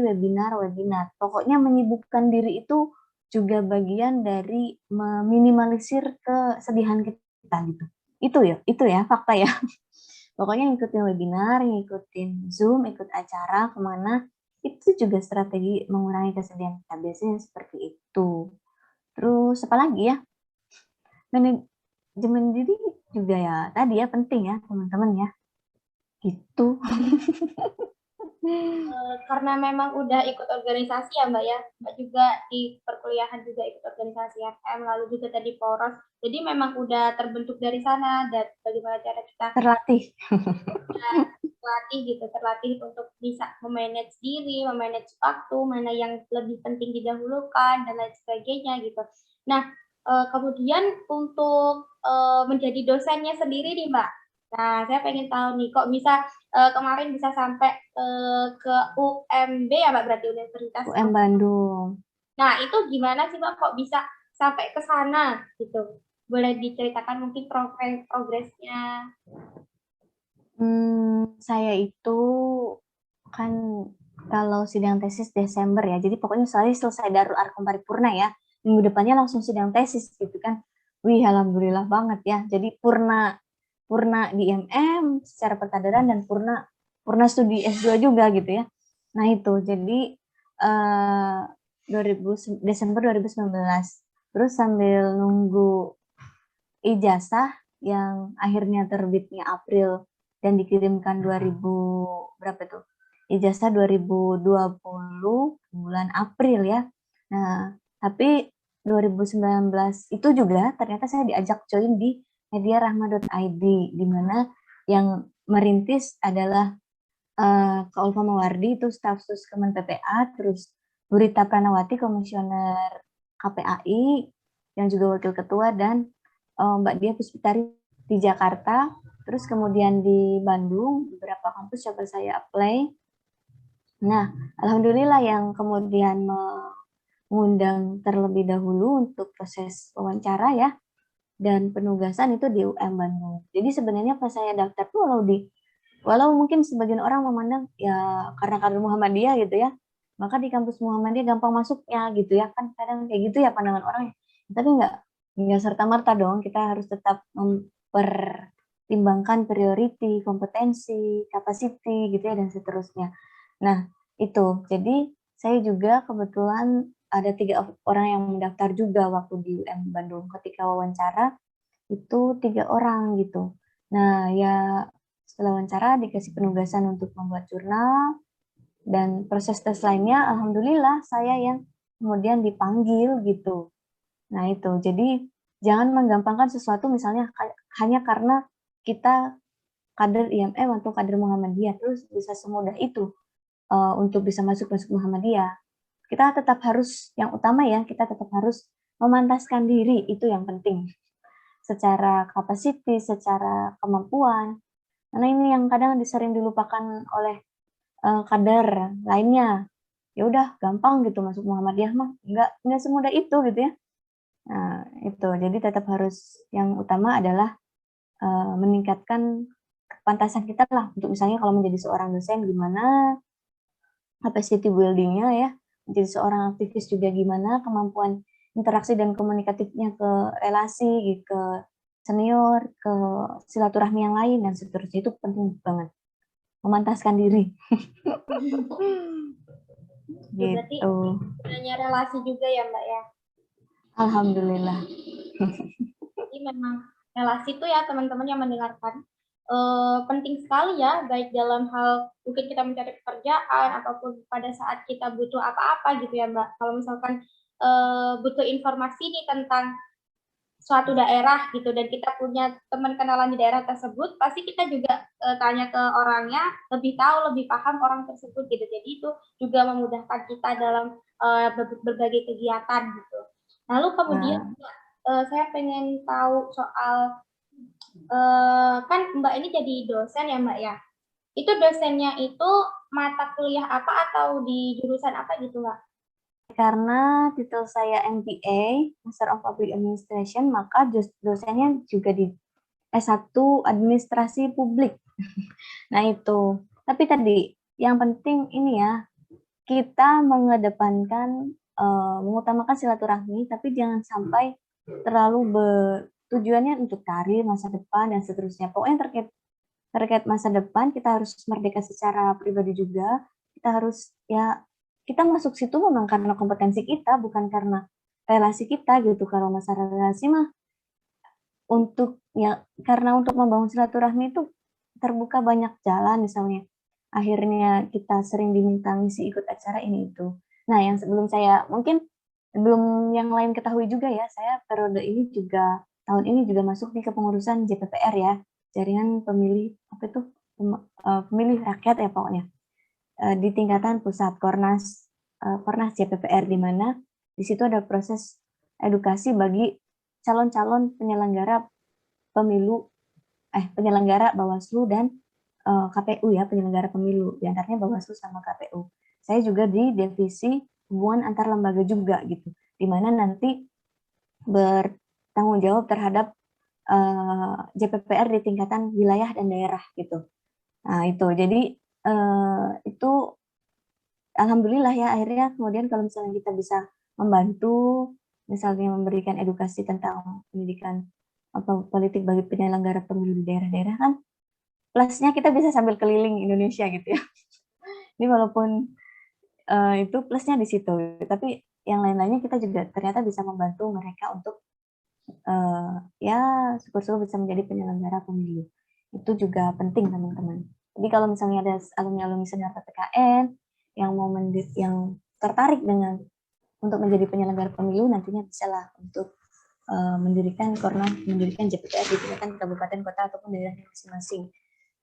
webinar. Pokoknya menyibukkan diri itu juga bagian dari meminimalisir kesedihan kita gitu. Itu ya fakta ya. Pokoknya ngikutin webinar, ngikutin Zoom, ikut acara kemana, itu juga strategi mengurangi kesedihan kita. Biasanya seperti itu. Terus apa lagi ya? Manajemen diri juga ya tadi ya penting ya teman-teman ya. Gitu. Karena memang udah ikut organisasi ya Mbak ya, Mbak juga di perkuliahan juga ikut organisasi FM, lalu juga tadi Poros, jadi memang udah terbentuk dari sana, dan bagaimana cara kita Terlatih. terlatih untuk bisa memanage diri, memanage waktu, mana yang lebih penting didahulukan, dan lain sebagainya gitu. Nah, kemudian untuk menjadi dosennya sendiri nih Mbak, nah saya pengen tahu nih, kok bisa kemarin bisa sampai ke UMB ya Mbak, berarti Universitas UM Bandung. Nah, itu gimana sih Mbak, kok bisa sampai ke sana gitu? Boleh diceritakan mungkin progresnya? Saya itu kan kalau sidang tesis Desember ya, jadi pokoknya saya selesai Darul Arkom paripurna ya, minggu depannya langsung sidang tesis gitu kan. Wih, alhamdulillah banget ya. Jadi purna di IMM secara perkaderan dan purna studi S2 juga gitu ya. Nah itu jadi eh, 2000 Desember 2019. Terus sambil nunggu ijazah yang akhirnya terbitnya April dan dikirimkan 2000 berapa tuh? Ijazah 2020 bulan April ya. Nah, tapi 2019 itu juga ternyata saya diajak join di mediarahma.id, di mana yang merintis adalah Kak Ulfa Mawardi, itu staf sus Kemen PPA, terus Burita Pranawati, komisioner KPAI, yang juga wakil ketua, dan Mbak Dia Puspitari di Jakarta. Terus kemudian di Bandung, beberapa kampus coba saya apply. Nah, alhamdulillah yang kemudian mengundang terlebih dahulu untuk proses wawancara ya, dan penugasan itu di UM Bandung. Jadi sebenarnya pas saya daftar tuh kalau di Walau mungkin sebagian orang memandang ya karena kader Muhammadiyah gitu ya, maka di kampus Muhammadiyah gampang masuknya gitu ya, kan kadang kayak gitu ya pandangan orang. Tapi nggak serta-merta dong, kita harus tetap mempertimbangkan priority, kompetensi, capacity gitu ya, dan seterusnya. Nah, itu. Jadi saya juga kebetulan ada 3 orang yang mendaftar juga waktu di UM Bandung. Ketika wawancara, itu 3 orang gitu. Nah, ya setelah wawancara dikasih penugasan untuk membuat jurnal, dan proses tes lainnya, alhamdulillah saya yang kemudian dipanggil gitu. Nah itu, jadi jangan menggampangkan sesuatu misalnya hanya karena kita kader IMM atau kader Muhammadiyah, terus bisa semudah itu untuk bisa masuk Muhammadiyah. Kita tetap harus, yang utama ya, kita tetap harus memantaskan diri, itu yang penting. Secara kapasitas, secara kemampuan. Karena ini yang kadang sering dilupakan oleh kader lainnya. Ya udah gampang gitu masuk Muhammadiyah mah, nggak semudah itu gitu ya. Nah, itu. Jadi tetap harus, yang utama adalah meningkatkan kepantasan kita lah untuk misalnya kalau menjadi seorang dosen gimana, capacity building-nya ya, menjadi seorang aktivis juga gimana, kemampuan interaksi dan komunikatifnya ke relasi, ke senior, ke silaturahmi yang lain, dan seterusnya. Itu penting banget. Memantaskan diri. Ya, berarti Gitu. gunanya relasi juga ya Mbak ya. Alhamdulillah. Jadi memang relasi itu ya teman-teman yang mendengarkan penting sekali ya, baik dalam hal mungkin kita mencari pekerjaan ataupun pada saat kita butuh apa-apa gitu ya Mbak. Kalau misalkan butuh informasi nih tentang suatu daerah gitu dan kita punya teman kenalan di daerah tersebut, pasti kita juga tanya ke orangnya, lebih tahu, lebih paham orang tersebut gitu. Jadi itu juga memudahkan kita dalam berbagai kegiatan gitu. Lalu kemudian saya pengen tahu soal kan Mbak ini jadi dosen ya Mbak ya. Itu dosennya itu mata kuliah apa atau di jurusan apa gitu Mbak? Karena titel saya MPA, Master of Public Administration, maka dosennya juga di S1 Administrasi Publik. Nah itu. Tapi tadi, yang penting ini ya, kita mengedepankan, mengutamakan silaturahmi, tapi jangan sampai terlalu tujuannya untuk karir, masa depan, dan seterusnya. Pokoknya terkait masa depan, kita harus merdeka secara pribadi juga. Kita harus, ya, kita masuk situ memang karena kompetensi kita, bukan karena relasi kita gitu. Kalau masalah relasi mah, karena untuk membangun silaturahmi itu terbuka banyak jalan misalnya. Akhirnya kita sering diminta ngisi ikut acara ini itu. Nah, yang mungkin belum yang lain ketahui juga ya, saya periode ini juga, tahun ini juga masuk di kepengurusan JPPR ya, Jaringan Pemilih, apa itu, Pemilih Rakyat ya pokoknya. Di tingkatan pusat, Kornas JPPR, di mana di situ ada proses edukasi bagi calon-calon penyelenggara pemilu, penyelenggara Bawaslu dan KPU ya, penyelenggara pemilu, di antaranya Bawaslu sama KPU. Saya juga di divisi hubungan antar lembaga juga gitu, di mana nanti bertanggung jawab terhadap JPPR di tingkatan wilayah dan daerah gitu. Nah itu, jadi itu alhamdulillah ya, akhirnya kemudian kalau misalnya kita bisa membantu, misalnya memberikan edukasi tentang pendidikan apa politik bagi penyelenggara pemilu di daerah-daerah, kan plusnya kita bisa sambil keliling Indonesia gitu ya. Ini walaupun itu plusnya di situ, tapi yang lain-lainnya kita juga ternyata bisa membantu mereka untuk ya syukur-syukur bisa menjadi penyelenggara pemilu. Itu juga penting teman-teman. Jadi kalau misalnya ada alumni-alumni senior PPKN yang yang tertarik dengan untuk menjadi penyelenggara pemilu, nantinya bisa lah untuk mendirikan JPPR di tingkatan kabupaten, kota, ataupun daerahnya masing-masing.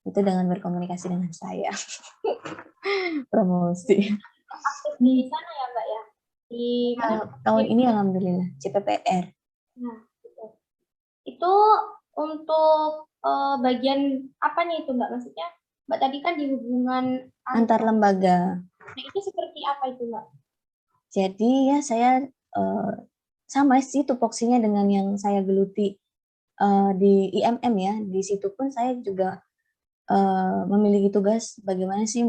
Itu dengan berkomunikasi dengan saya. Promosi. Aktif di sana ya Mbak ya? Di mana? Tahun ini alhamdulillah JPPR. Nah, gitu. Itu untuk bagian apanya itu Mbak? Maksudnya Mbak tadi kan di hubungan Antar lembaga. Nah, itu seperti apa itu Mbak? Jadi ya saya sama sih tupoksinya dengan yang saya geluti di IMM ya. Di situ pun saya juga memiliki tugas bagaimana sih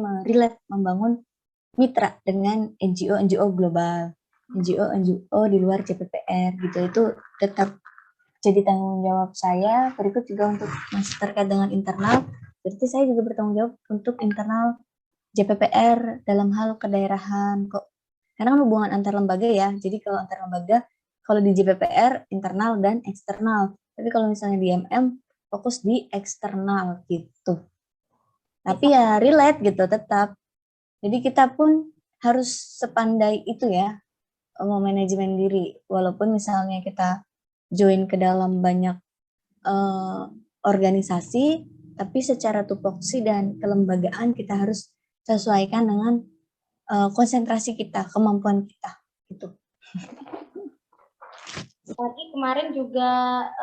membangun mitra dengan NGO global, NGO di luar CPPR gitu. Itu tetap jadi tanggung jawab saya. Berikut juga untuk masih terkait dengan internal, berarti saya juga bertanggung jawab untuk internal JPPR dalam hal kedaerahan kok. Karena kan hubungan antar lembaga ya. Jadi kalau antar lembaga, kalau di JPPR internal dan eksternal. Tapi kalau misalnya di MM fokus di eksternal gitu. Tapi ya relate gitu tetap. Jadi kita pun harus sepandai itu ya, mau manajemen diri. Walaupun misalnya kita join ke dalam banyak organisasi, tapi secara tupoksi dan kelembagaan kita harus sesuaikan dengan konsentrasi kita, kemampuan kita gitu. Berarti kemarin juga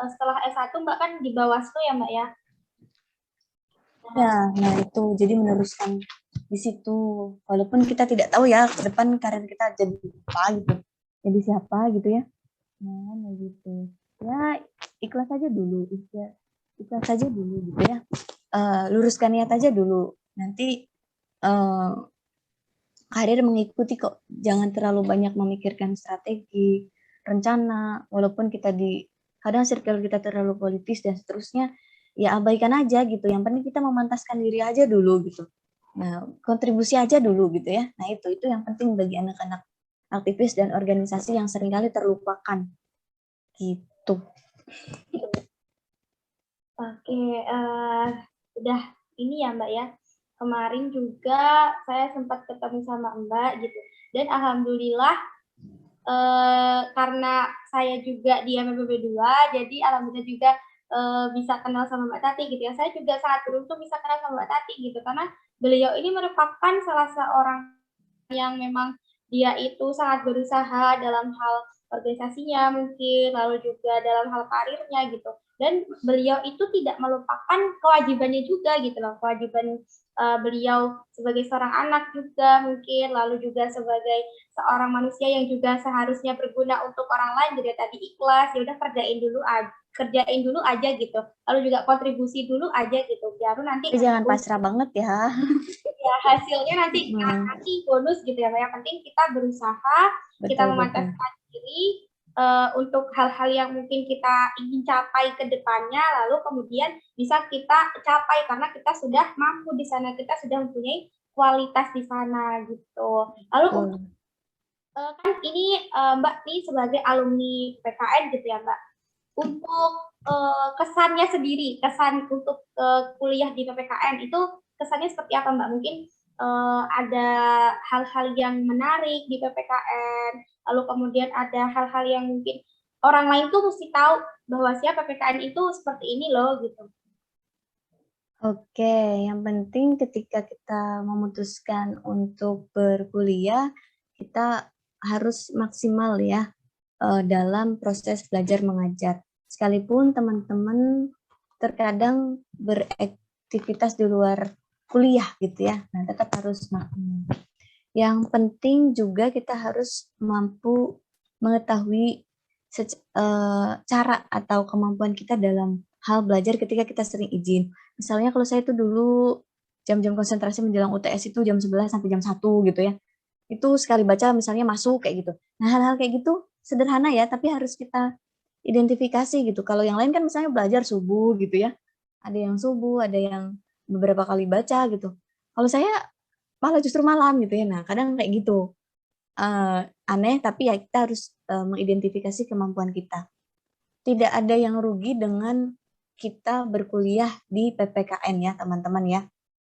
setelah S1 Mbak kan di Bawaslu ya Mbak ya? Ya, nah itu jadi meneruskan di situ. Walaupun kita tidak tahu ya ke depan karir kita jadi apa gitu, jadi siapa gitu ya. Nah, gitu. Ya ikhlas aja dulu, ikhlas aja dulu gitu ya. Luruskan niat aja dulu. Nanti karir mengikuti kok. Jangan terlalu banyak memikirkan strategi, rencana. Walaupun kita kadang circle kita terlalu politis dan seterusnya, ya abaikan aja gitu. Yang penting kita memantaskan diri aja dulu gitu. Nah, kontribusi aja dulu gitu ya. Nah, itu yang penting bagi anak-anak aktivis dan organisasi yang seringkali terlupakan. Gitu. Oke, udah ini ya Mbak ya. Kemarin juga saya sempat ketemu sama Mbak gitu. Dan alhamdulillah karena saya juga di MPB 2, jadi alhamdulillah juga bisa kenal sama Mbak Tati gitu ya. Saya juga sangat beruntung bisa kenal sama Mbak Tati gitu, karena beliau ini merupakan salah seorang yang memang dia itu sangat berusaha dalam hal organisasinya mungkin, lalu juga dalam hal karirnya gitu. Dan beliau itu tidak melupakan kewajibannya juga gitu loh, kewajiban beliau sebagai seorang anak juga mungkin, lalu juga sebagai seorang manusia yang juga seharusnya berguna untuk orang lain. Jadi tadi ikhlas, ya udah kerjain dulu aja gitu, lalu juga kontribusi dulu aja gitu, baru nanti jangan pasrah banget ya. Ya hasilnya nanti bonus gitu ya, yang penting kita berusaha, kita memantapkan diri untuk hal-hal yang mungkin kita ingin capai ke depannya, lalu kemudian bisa kita capai karena kita sudah mampu di sana, kita sudah mempunyai kualitas di sana gitu. Lalu kan ini Mbak nih sebagai alumni PKN gitu ya Mbak. Untuk kesannya sendiri, kesan untuk kuliah di PPKN itu kesannya seperti apa Mbak? Mungkin ada hal-hal yang menarik di PPKN, lalu kemudian ada hal-hal yang mungkin orang lain tuh mesti tahu bahwa siapa PPKN itu seperti ini loh gitu. Oke, yang penting ketika kita memutuskan untuk berkuliah, kita harus maksimal ya dalam proses belajar mengajar. Sekalipun teman-teman terkadang beraktivitas di luar kuliah gitu ya, nah tetap harus maksimal. Yang penting juga kita harus mampu mengetahui cara atau kemampuan kita dalam hal belajar ketika kita sering izin. Misalnya kalau saya itu dulu jam-jam konsentrasi menjelang UTS itu jam 11 sampai jam 1 gitu ya. Itu sekali baca misalnya masuk kayak gitu. Nah, hal-hal kayak gitu sederhana ya, tapi harus kita identifikasi gitu. Kalau yang lain kan misalnya belajar subuh gitu ya. Ada yang subuh, ada yang beberapa kali baca gitu. Kalau saya malah justru malam gitu ya. Nah, kadang kayak gitu. Aneh, tapi ya kita harus mengidentifikasi kemampuan kita. Tidak ada yang rugi dengan kita berkuliah di PPKN ya teman-teman ya.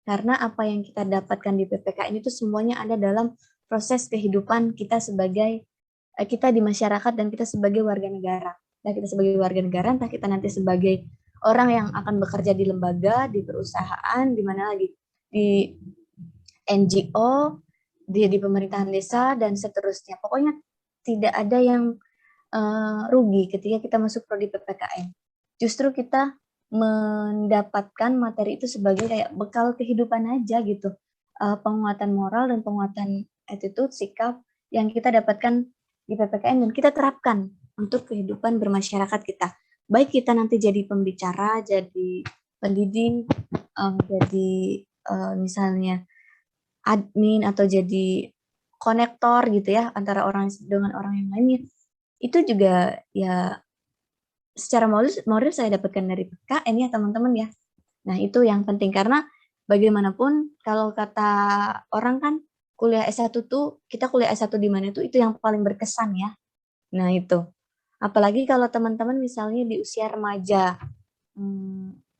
Karena apa yang kita dapatkan di PPKN itu semuanya ada dalam proses kehidupan kita sebagai kita di masyarakat dan kita sebagai warga negara. Nah, kita sebagai warga negara, entah kita nanti sebagai orang yang akan bekerja di lembaga, di perusahaan, di mana lagi, di NGO, di pemerintahan desa, dan seterusnya. Pokoknya tidak ada yang rugi ketika kita masuk prodi PPKN. Justru kita mendapatkan materi itu sebagai kayak bekal kehidupan aja gitu. Penguatan moral dan penguatan attitude, sikap yang kita dapatkan di PPKN dan kita terapkan untuk kehidupan bermasyarakat kita. Baik kita nanti jadi pembicara, jadi pendidik, jadi misalnya admin atau jadi konektor gitu ya antara orang dengan orang yang lainnya. Itu juga ya secara moral saya dapatkan dari PKN ya teman-teman ya. Nah itu yang penting karena bagaimanapun kalau kata orang kan kuliah S1 tuh kita kuliah S1 di mana itu yang paling berkesan ya. Nah itu. Apalagi kalau teman-teman misalnya di usia remaja,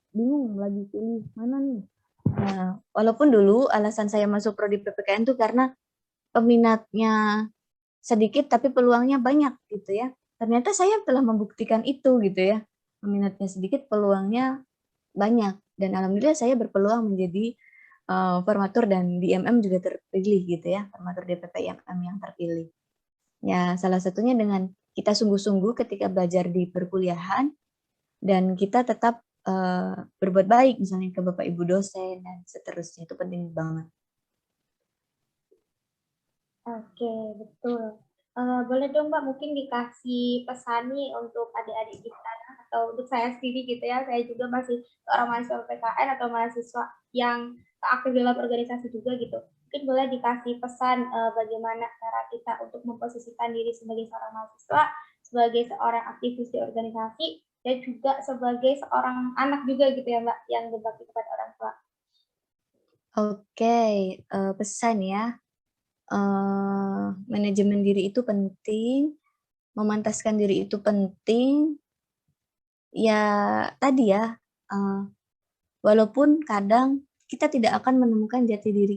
bingung lagi pilih mana nih. Nah, walaupun dulu alasan saya masuk prodi PPKN tuh karena peminatnya sedikit tapi peluangnya banyak gitu ya. Ternyata saya telah membuktikan itu gitu ya. Peminatnya sedikit, peluangnya banyak. Dan alhamdulillah saya berpeluang menjadi formatur dan di MM juga terpilih gitu ya. Formatur DPP MM yang terpilih. Ya, salah satunya dengan kita sungguh-sungguh ketika belajar di perkuliahan dan kita tetap berbuat baik misalnya ke Bapak Ibu dosen dan seterusnya. Itu penting banget. Oke, betul. Boleh dong Mbak mungkin dikasih pesan nih untuk adik-adik kita atau untuk saya sendiri gitu ya. Saya juga masih seorang mahasiswa PKN atau mahasiswa yang aktif dalam organisasi juga gitu. Mungkin boleh dikasih pesan bagaimana cara kita untuk memposisikan diri sebagai seorang mahasiswa, sebagai seorang aktivis di organisasi, dan juga sebagai seorang anak juga gitu ya Mbak, yang berbakti kepada orang tua. Oke, pesan ya. Manajemen diri itu penting, memantaskan diri itu penting. Ya tadi ya, walaupun kadang kita tidak akan menemukan diri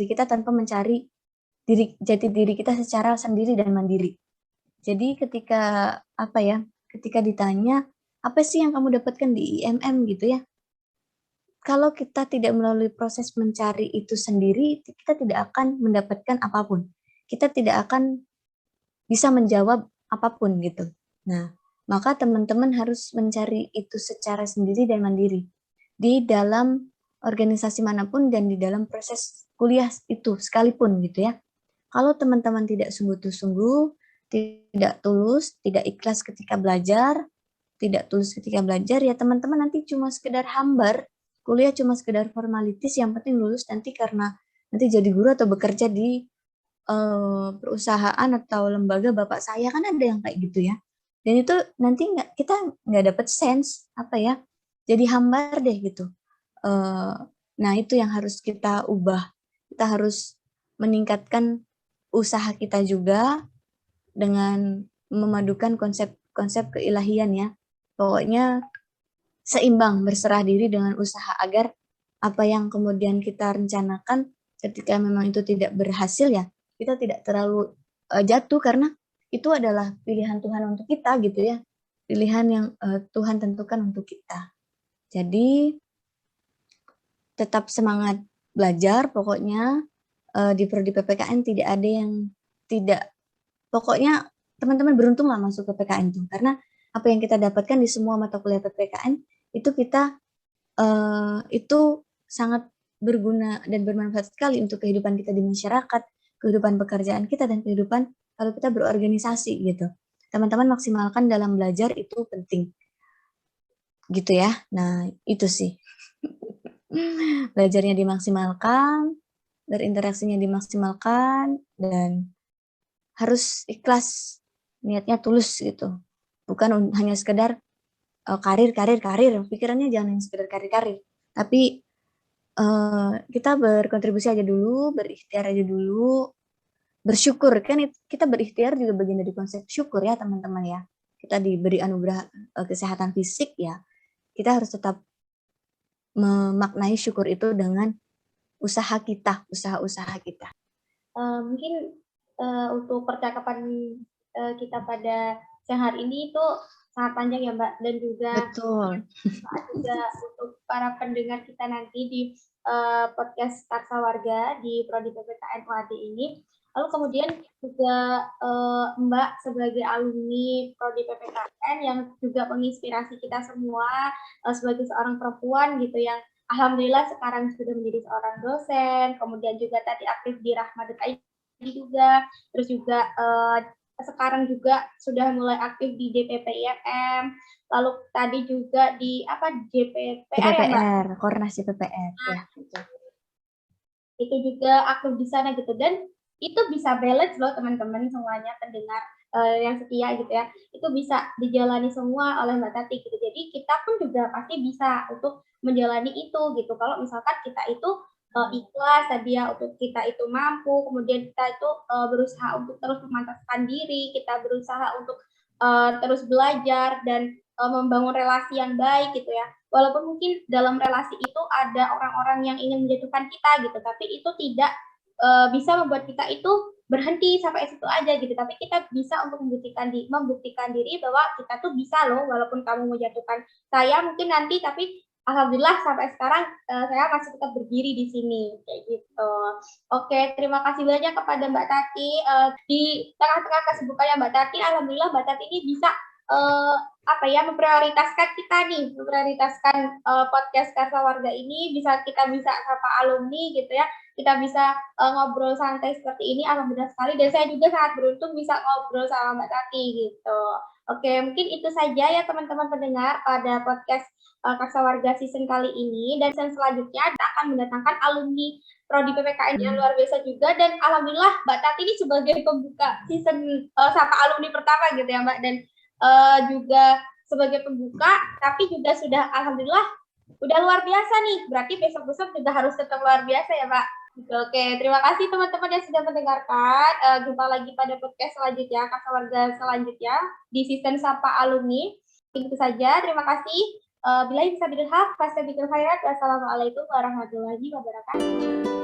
kita tanpa mencari jati diri kita secara sendiri dan mandiri. Jadi ketika ditanya apa sih yang kamu dapatkan di IMM gitu ya, kalau kita tidak melalui proses mencari itu sendiri, kita tidak akan mendapatkan apapun. Kita tidak akan bisa menjawab apapun gitu. Nah, maka teman-teman harus mencari itu secara sendiri dan mandiri di dalam organisasi manapun dan di dalam proses kuliah itu sekalipun gitu ya. Kalau teman-teman tidak sungguh-sungguh, tidak tulus, tidak ikhlas ketika belajar, tidak tulus ketika belajar, ya teman-teman nanti cuma sekedar hambar, kuliah cuma sekedar formalitis, yang penting lulus nanti karena nanti jadi guru atau bekerja di perusahaan atau lembaga bapak saya kan ada yang kayak gitu ya. Dan itu nanti kita nggak dapet sense apa ya, jadi hambar deh gitu. Nah itu yang harus kita ubah. Kita harus meningkatkan usaha kita juga dengan memadukan konsep-konsep keilahian ya. Pokoknya seimbang, berserah diri dengan usaha agar apa yang kemudian kita rencanakan ketika memang itu tidak berhasil ya, kita tidak terlalu jatuh karena itu adalah pilihan Tuhan untuk kita gitu ya. Pilihan yang Tuhan tentukan untuk kita. Jadi tetap semangat belajar pokoknya di prodi PPKN tidak ada yang tidak, pokoknya teman-teman beruntung lah masuk ke PPKN tuh karena apa yang kita dapatkan di semua mata kuliah PPKN itu kita itu sangat berguna dan bermanfaat sekali untuk kehidupan kita di masyarakat, kehidupan pekerjaan kita, dan kehidupan kalau kita berorganisasi gitu. Teman-teman maksimalkan dalam belajar itu penting. Gitu ya. Nah, itu sih. Belajarnya dimaksimalkan, berinteraksinya dimaksimalkan, dan harus ikhlas, niatnya tulus gitu. Bukan hanya sekedar karir. Pikirannya jangan hanya sekedar karir. Tapi kita berkontribusi aja dulu, berikhtiar aja dulu, bersyukur kan kita berikhtiar juga bagian dari konsep syukur ya teman-teman ya. Kita diberi anugerah kesehatan fisik ya, kita harus tetap memaknai syukur itu dengan usaha-usaha kita. Mungkin untuk percakapan kita pada siang hari ini itu sangat panjang ya Mbak, dan juga Betul. juga untuk para pendengar kita nanti di podcast Karsa Warga di Prodi PPKN UAD ini. Lalu kemudian juga Mbak sebagai alumni Prodi PPKN yang juga menginspirasi kita semua sebagai seorang perempuan gitu yang alhamdulillah sekarang sudah menjadi seorang dosen, kemudian juga tadi aktif di Rahmat.id juga, terus juga sekarang juga sudah mulai aktif di DPP IFM, lalu tadi juga di JPPR ya Mbak? PPR, Koordinasi PPR, ya. Itu juga aktif di sana gitu, dan itu bisa balance loh teman-teman semuanya pendengar yang setia gitu ya, itu bisa dijalani semua oleh Mbak Tati gitu. Jadi kita pun juga pasti bisa untuk menjalani itu gitu. Kalau misalkan kita itu ikhlas tadi ya, untuk kita itu mampu, kemudian kita itu berusaha untuk terus memantapkan diri, kita berusaha untuk terus belajar dan membangun relasi yang baik gitu ya. Walaupun mungkin dalam relasi itu ada orang-orang yang ingin menjatuhkan kita gitu, tapi itu tidak bisa membuat kita itu berhenti sampai situ aja gitu. Tapi kita bisa untuk membuktikan diri bahwa kita tuh bisa loh, walaupun kamu menjatuhkan saya mungkin nanti, tapi alhamdulillah sampai sekarang saya masih tetap berdiri di sini kayak gitu. Oke, terima kasih banyak kepada Mbak Tati. Di tengah-tengah kesibukannya Mbak Tati, alhamdulillah Mbak Tati ini bisa memprioritaskan kita nih, memprioritaskan podcast Karsa Warga ini, kita bisa sapa alumni gitu ya, kita bisa ngobrol santai seperti ini, alhamdulillah sekali, dan saya juga sangat beruntung bisa ngobrol sama Mbak Tati gitu. Oke, mungkin itu saja ya teman-teman pendengar pada podcast Karsa Warga season kali ini, dan season selanjutnya kita akan mendatangkan alumni Prodi PPKN yang luar biasa juga, dan alhamdulillah Mbak Tati ini sebagai pembuka season sapa alumni pertama gitu ya Mbak, dan juga sebagai pembuka, tapi juga sudah alhamdulillah udah luar biasa nih. Berarti besok-besok juga harus tetap luar biasa ya Pak. Oke, terima kasih teman-teman yang sudah mendengarkan. Jumpa lagi pada podcast selanjutnya, Karsa Warga selanjutnya di season Sapa Alumni. Itu saja, terima kasih. Bila bisa bidul haq, fastabiqul khairat. Wassalamualaikum warahmatullahi wabarakatuh.